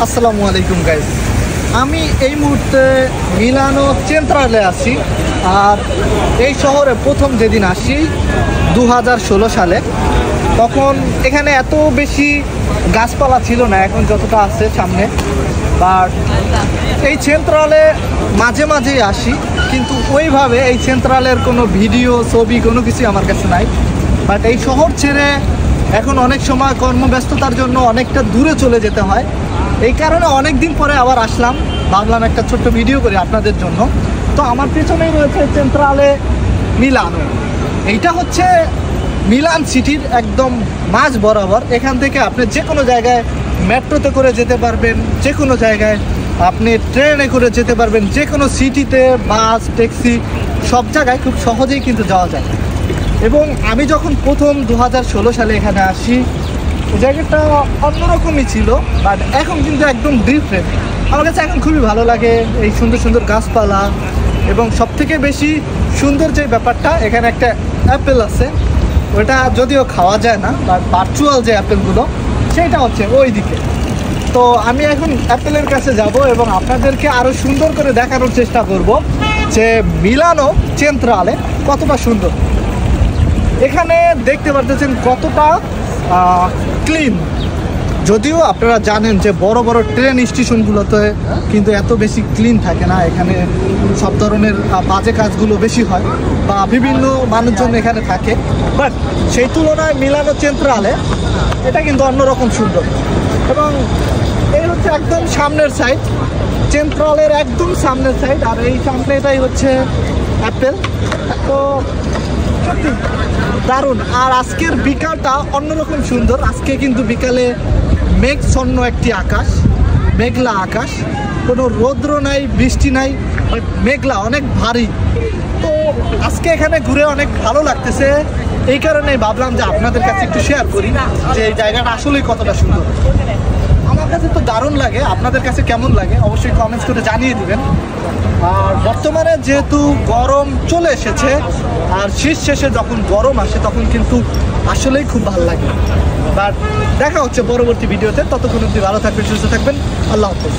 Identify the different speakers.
Speaker 1: আসসালামু আলাইকুম গাইস, আমি এই মুহূর্তে মিলানো চেন্ট্রালে আছি। আর এই শহরে প্রথম যেদিন আসি 2016 সালে, তখন এখানে এত বেশি গাছপালা ছিল না এখন যতটা আছে সামনে। বাট এই চেন্ট্রালে মাঝে মাঝেই আসি, কিন্তু ওইভাবে এই চেন্ট্রালের কোনো ভিডিও ছবি কোনো কিছু আমার কাছে নাই। বাট এই শহর ছেড়ে এখন অনেক সময় কর্মব্যস্ততার জন্য অনেকটা দূরে চলে যেতে হয়। এই কারণে অনেক দিন পরে আবার আসলাম, ভাবলাম একটা ছোট্ট ভিডিও করি আপনাদের জন্য। তো আমার পেছনেই রয়েছে চেন্ট্রালে মিলানো। এইটা হচ্ছে মিলান সিটির একদম মাঝ বরাবর। এখান থেকে আপনি যে কোনো জায়গায় মেট্রোতে করে যেতে পারবেন, যে কোনো জায়গায় আপনি ট্রেনে করে যেতে পারবেন, যে কোনো সিটিতে বাস ট্যাক্সি সব জায়গায় খুব সহজেই কিন্তু যাওয়া যায়। এবং আমি যখন প্রথম 2016 সালে এখানে আসি, জায়গাটা অন্যরকমই ছিল, বাট এখন কিন্তু একদম ডিফারেন্ট। আমার কাছে এখন খুবই ভালো লাগে এই সুন্দর সুন্দর গাছপালা। এবং সবথেকে বেশি সুন্দর যে ব্যাপারটা, এখানে একটা অ্যাপেল আছে, ওটা যদিও খাওয়া যায় না, বাট ভার্চুয়াল যে অ্যাপেলগুলো সেটা হচ্ছে ওই দিকে। তো আমি এখন অ্যাপেলের কাছে যাব এবং আপনাদেরকে আরও সুন্দর করে দেখানোর চেষ্টা করব যে মিলানো চেন্ট্রালে কতটা সুন্দর। এখানে দেখতে পারতেছেন কতটা ক্লিন। যদিও আপনারা জানেন যে বড় বড় ট্রেন স্টেশনগুলোতে কিন্তু এত বেশি ক্লিন থাকে না, এখানে সব ধরনের বাজে কাজগুলো বেশি হয় বা বিভিন্ন মানুষজন এখানে থাকে। বাট সেই তুলনায় মিলানো চেন্ট্রালে এটা কিন্তু অন্যরকম সুন্দর। এবং এই হচ্ছে একদম সামনের সাইড, চেন্ট্রালের একদম সামনের সাইড। আর এই সামনে এটাই হচ্ছে অ্যাপেল। তো সত্যি দারুণ। আর আজকের বিকালটা অন্যরকম সুন্দর। আজকে কিন্তু বিকালে মেঘছন্ন একটি আকাশ, মেঘলা আকাশ, কোনো রৌদ্র নাই, বৃষ্টি নাই, বাট মেঘলা, অনেক ভারী। তো আজকে এখানে ঘুরে অনেক ভালো লাগতেছে। এই কারণে ভাবলাম যে আপনাদের কাছে একটু শেয়ার করি যে এই জায়গাটা আসলেই কতটা সুন্দর। আমার কাছে তো দারুণ লাগে, আপনাদের কাছে কেমন লাগে অবশ্যই কমেন্টস করে জানিয়ে দিবেন। আর বর্তমানে যেহেতু গরম চলে এসেছে, আর শীত শেষে যখন গরম আসে তখন কিন্তু আসলেই খুব ভালো লাগে। বাট দেখা হচ্ছে পরবর্তী ভিডিওতে। ততক্ষণ অবধি ভালো থাকবেন, সুস্থ থাকবেন। আল্লাহ হাফেজ।